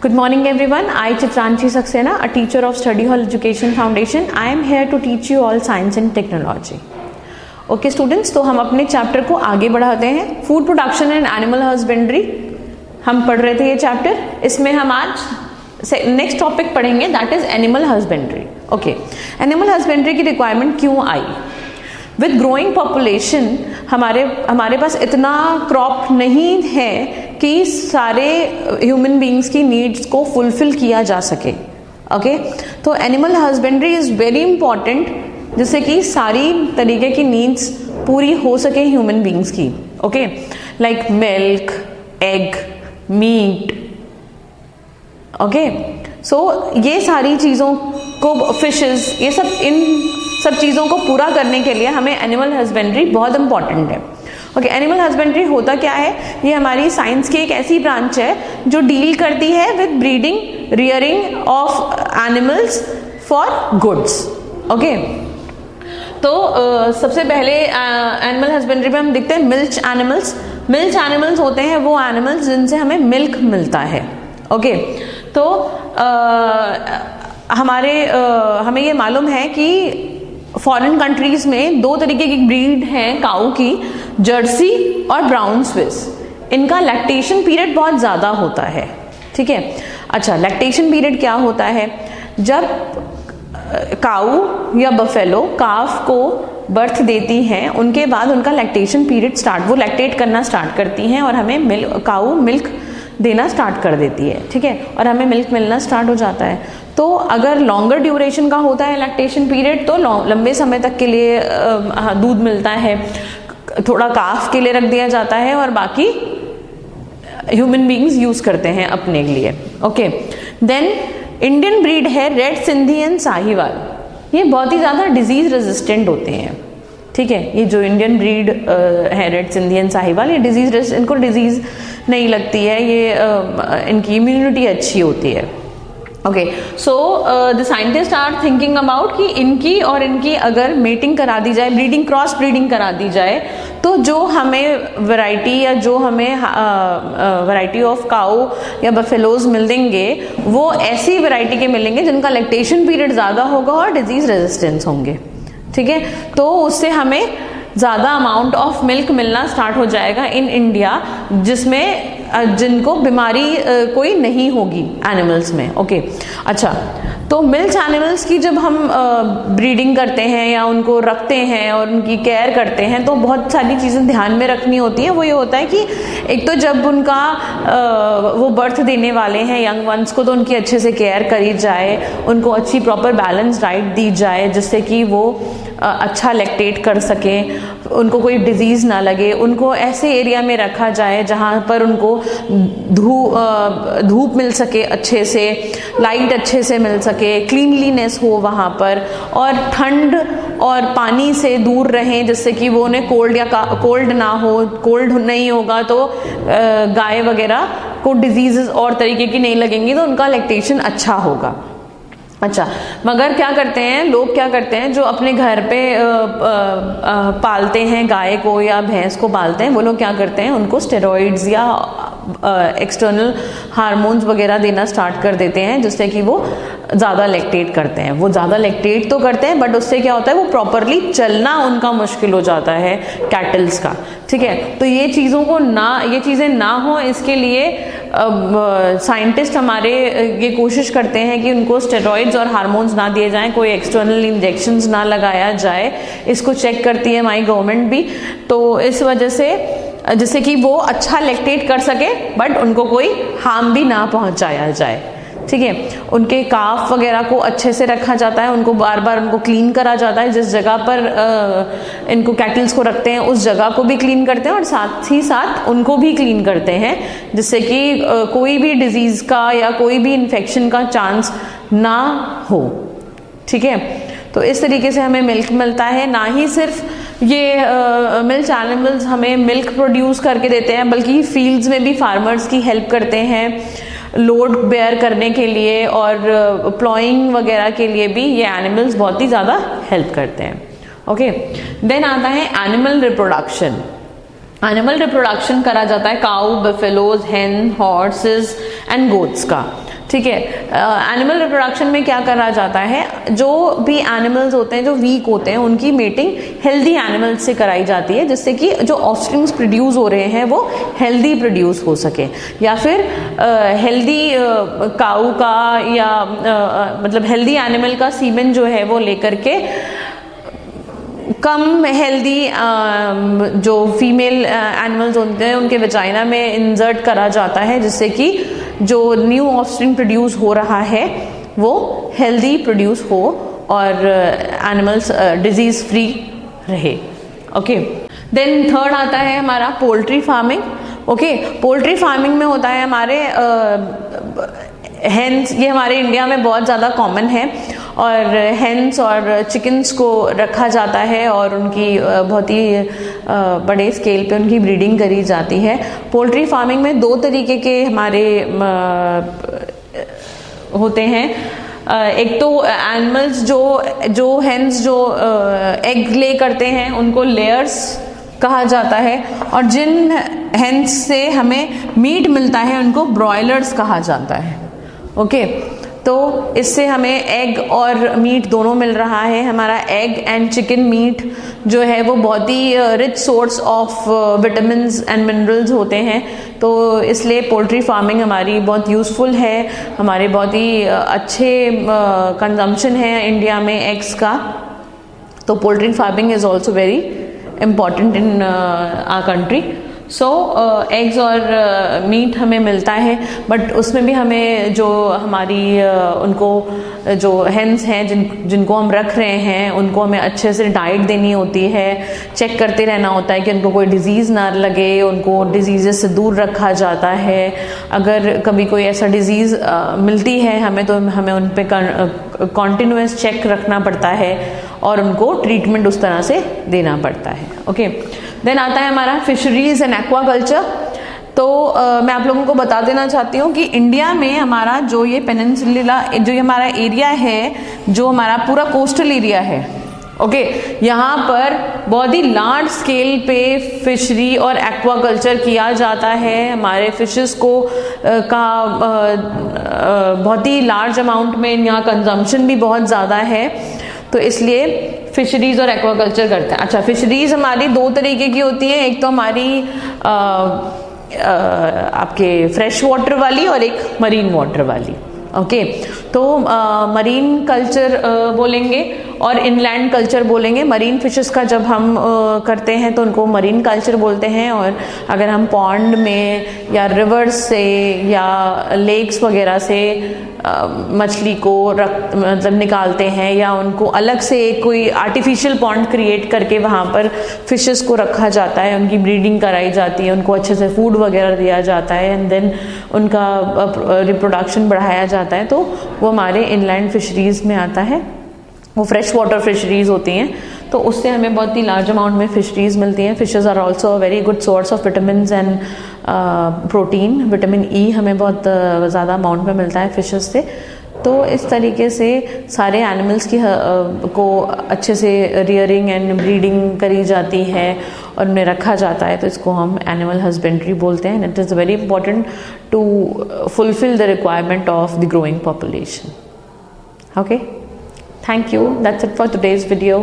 Good morning everyone. I Chitranshi Saxena, a teacher of Study Hall Education Foundation. I am here to teach you all science and technology. Okay students, तो हम अपने chapter को आगे बढ़ाते हैं. Food production and animal husbandry हम पढ़ रहे थे ये चैप्टर. इसमें हम आज नेक्स्ट टॉपिक पढ़ेंगे, that is animal husbandry. Okay, animal husbandry की रिक्वायरमेंट क्यों आई? विद ग्रोइंग पॉपुलेशन हमारे पास इतना क्रॉप नहीं है कि सारे ह्यूमन बींग्स की नीड्स को फुलफिल किया जा सके. ओके, तो animal husbandry is very important, जिससे कि सारी तरीके की नीड्स पूरी हो सके ह्यूमन बींग्स की. Okay, like milk, egg, meat. Okay, so ये सारी चीज़ों को, फिशेस, ये सब, इन सब चीज़ों को पूरा करने के लिए हमें एनिमल हस्बेंड्री बहुत इंपॉर्टेंट है. ओके, एनिमल हस्बेंड्री होता क्या है? ये हमारी साइंस की एक ऐसी ब्रांच है जो डील करती है with breeding, rearing of animals for goods. Okay, तो सबसे पहले एनिमल हस्बेंड्री में हम देखते हैं मिल्च एनिमल्स. मिल्च एनिमल्स होते हैं वो एनिमल्स जिनसे हमें मिल्क मिलता है. ओके, तो हमें ये मालूम है कि फॉरेन कंट्रीज में दो तरीके की ब्रीड हैं काऊ की, जर्सी और ब्राउन स्विस. इनका लैक्टेशन पीरियड बहुत ज़्यादा होता है. ठीक है, अच्छा, लैक्टेशन पीरियड क्या होता है? जब काऊ या बफेलो काफ को बर्थ देती हैं, उनके बाद उनका लैक्टेशन पीरियड वो लैक्टेट करना स्टार्ट करती हैं और हमें काऊ मिल्क देना स्टार्ट कर देती है. ठीक है, और हमें मिल्क मिलना स्टार्ट हो जाता है. तो अगर लॉन्गर ड्यूरेशन का होता है लैक्टेशन पीरियड, तो लंबे समय तक के लिए दूध मिलता है, थोड़ा काफ के लिए रख दिया जाता है और बाकी ह्यूमन बींग्स यूज करते हैं अपने लिए. ओके, देन इंडियन ब्रीड है रेड सिंधी एंड साहिवाल. ये बहुत ही ज़्यादा डिजीज रेजिस्टेंट होते हैं. ठीक है, ये जो इंडियन ब्रीड है रेड सिंधी एंड साहिवाल, ये इनको डिजीज नहीं लगती है, ये इनकी इम्यूनिटी अच्छी होती है. Okay, so the scientist are thinking about कि इनकी अगर मेटिंग करा दी जाए, ब्रीडिंग, क्रॉस ब्रीडिंग करा दी जाए, तो जो हमें वैरायटी ऑफ काऊ या बफेलोज मिलेंगे वो ऐसी वैरायटी के मिलेंगे जिनका लैक्टेशन पीरियड ज़्यादा होगा और डिजीज रेजिस्टेंस होंगे. ठीक है, तो उससे हमें ज़्यादा अमाउंट ऑफ मिल्क मिलना स्टार्ट हो जाएगा इन इंडिया, जिनको बीमारी कोई नहीं होगी एनिमल्स में. ओके, अच्छा, तो मिल्च एनिमल्स की जब हम ब्रीडिंग करते हैं या उनको रखते हैं और उनकी केयर करते हैं, तो बहुत सारी चीज़ें ध्यान में रखनी होती हैं. वो ये होता है कि एक तो जब उनका वो बर्थ देने वाले हैं यंग वंस को, तो उनकी अच्छे से केयर करी जाए, उनको अच्छी प्रॉपर बैलेंस डाइट दी जाए जिससे कि वो अच्छा लैक्टेट कर सकें, उनको कोई डिजीज़ ना लगे. उनको ऐसे एरिया में रखा जाए जहाँ पर उनको धूप मिल सके, अच्छे से लाइट अच्छे से मिल सके, क्लीनलीनेस हो वहाँ पर, और ठंड और पानी से दूर रहें जिससे कि वो उन्हें कोल्ड ना हो. कोल्ड नहीं होगा तो गाय वगैरह को डिजीज़ और तरीके की नहीं लगेंगी, तो उनका लैक्टेशन अच्छा होगा. अच्छा, मगर लोग क्या करते हैं जो अपने घर पे पालते हैं गाय को या भैंस को पालते हैं, वो लोग क्या करते हैं, उनको स्टेरॉइड्स या एक्सटर्नल हार्मोन्स वगैरह देना स्टार्ट कर देते हैं जिससे कि वो ज़्यादा लैक्टेट करते हैं. वो ज़्यादा लैक्टेट तो करते हैं, बट उससे क्या होता है, वो प्रॉपरली चलना उनका मुश्किल हो जाता है कैटल्स का. ठीक है, तो ये चीज़ें ना हो, इसके लिए साइंटिस्ट हमारे ये कोशिश करते हैं कि उनको स्टेरॉइड्स और हार्मोन्स ना दिए जाएं, कोई एक्सटर्नल इंजेक्शंस ना लगाया जाए. इसको चेक करती है हमारी गवर्नमेंट भी. तो इस वजह से जिससे कि वो अच्छा लैक्टेट कर सके, बट उनको कोई हार्म भी ना पहुंचाया जाए. ठीक है, उनके काफ वगैरह को अच्छे से रखा जाता है, उनको बार बार उनको क्लीन करा जाता है. जिस जगह पर इनको कैटल्स को रखते हैं उस जगह को भी क्लीन करते हैं और साथ ही साथ उनको भी क्लीन करते हैं जिससे कि कोई भी डिजीज़ का या कोई भी इन्फेक्शन का चांस ना हो. ठीक है, तो इस तरीके से हमें मिल्क मिलता है. ना ही सिर्फ ये मिल्क एनिमल्स हमें मिल्क प्रोड्यूस करके देते हैं, बल्कि फील्ड्स में भी फार्मर्स की हेल्प करते हैं लोड बेयर करने के लिए, और प्लॉइंग वगैरह के लिए भी ये एनिमल्स बहुत ही ज़्यादा हेल्प करते हैं. ओके, देन आता है एनिमल रिप्रोडक्शन. एनिमल रिप्रोडक्शन करा जाता है काऊ, बफेलोज, हेन, हॉर्सेस एंड गोट्स का. ठीक है। एनिमल रिप्रोडक्शन में क्या करा जाता है, जो भी एनिमल्स होते हैं जो वीक होते हैं उनकी मेटिंग हेल्दी एनिमल्स से कराई जाती है, जिससे कि जो ऑफस्प्रिंग्स प्रोड्यूस हो रहे हैं वो हेल्दी प्रोड्यूस हो सके, या फिर हेल्दी काऊ का या मतलब हेल्दी एनिमल का सीमेन जो है वो लेकर के कम हेल्दी जो फीमेल एनिमल्स होते हैं उनके वजाइना में इंसर्ट करा जाता है, जिससे कि जो न्यू ऑफस्प्रिंग प्रोड्यूस हो रहा है वो हेल्दी प्रोड्यूस हो और एनिमल्स डिजीज फ्री रहे। ओके, देन थर्ड आता है हमारा poultry farming. Okay, poultry farming में होता है हमारे हेन्स, ये हमारे इंडिया में बहुत ज़्यादा कॉमन है, और हेन्स और चिकन्स को रखा जाता है और उनकी बहुत ही बड़े स्केल पे उनकी ब्रीडिंग करी जाती है। पोल्ट्री फार्मिंग में दो तरीके के हमारे होते हैं। एक तो एनिमल्स जो हेन्स जो एग ले करते हैं उनको लेयर्स कहा जाता है, और जिन हेन्स से हमें मीट मिलता है उनको ब्रॉयलर्स कहा जाता है। ओके, तो इससे हमें एग और मीट दोनों मिल रहा है। हमारा एग एंड चिकन मीट जो है वो बहुत ही rich source of vitamins and minerals होते हैं, तो इसलिए पोल्ट्री फार्मिंग हमारी बहुत यूज़फुल है, हमारे बहुत ही अच्छे कंजम्पशन है इंडिया में एग्स का। तो poultry farming is also very important in our country. So eggs और मीट हमें मिलता है, बट उसमें भी हमें जो हमारी उनको जो हेन्स हैं जिनको हम रख रहे हैं उनको हमें अच्छे से डाइट देनी होती है, चेक करते रहना होता है कि उनको कोई डिजीज़ ना लगे, उनको डिजीज़ से दूर रखा जाता है। अगर कभी कोई ऐसा डिजीज़ मिलती है हमें, तो हमें उन पर कॉन्टिन्यूस चेक रखना पड़ता है और उनको ट्रीटमेंट उस तरह से देना पड़ता है। ओके, देन आता है हमारा फिशरीज एंड एक्वाकल्चर। तो मैं आप लोगों को बता देना चाहती हूँ कि इंडिया में हमारा जो ये पेनिनसुला, जो ये हमारा एरिया है, जो हमारा पूरा कोस्टल एरिया है, ओके, यहाँ पर बहुत ही लार्ज स्केल पे फिशरी और एक्वाकल्चर किया जाता है। हमारे फिशेस को का बहुत ही लार्ज अमाउंट में यहाँ कंजम्पशन भी बहुत ज़्यादा है, तो इसलिए फिशरीज और एक्वाकल्चर करते हैं। अच्छा, फिशरीज हमारी दो तरीके की होती है, एक तो हमारी आपके फ्रेश वाटर वाली और एक मरीन वाटर वाली। ओके, तो मरीन कल्चर बोलेंगे और इनलैंड कल्चर बोलेंगे। मरीन फिशेस का जब हम करते हैं तो उनको मरीन कल्चर बोलते हैं, और अगर हम पॉन्ड में या रिवर्स से या लेक्स वगैरह से मछली को मतलब निकालते हैं, या उनको अलग से कोई आर्टिफिशियल पॉन्ड क्रिएट करके वहाँ पर फिशेस को रखा जाता है, उनकी ब्रीडिंग कराई जाती है, उनको अच्छे से फूड वगैरह दिया जाता है, एंड देन उनका रिप्रोडक्शन बढ़ाया जाता है, तो वो हमारे इनलैंड फिशरीज में आता है। वो फ्रेश वाटर फिशरीज होती हैं, तो उससे हमें बहुत ही लार्ज अमाउंट में फिशरीज मिलती हैं। Fishes are also a very good source of vitamins and protein. Vitamin E हमें बहुत ज़्यादा अमाउंट में मिलता है फिशेस से। तो इस तरीके से सारे एनिमल्स की को अच्छे से रियरिंग एंड ब्रीडिंग करी जाती है और उन्हें रखा जाता है, तो इसको हम एनिमल हस्बेंड्री बोलते हैं। It is very important to fulfil the requirement of the growing population. Okay, thank you. That's it for today's video.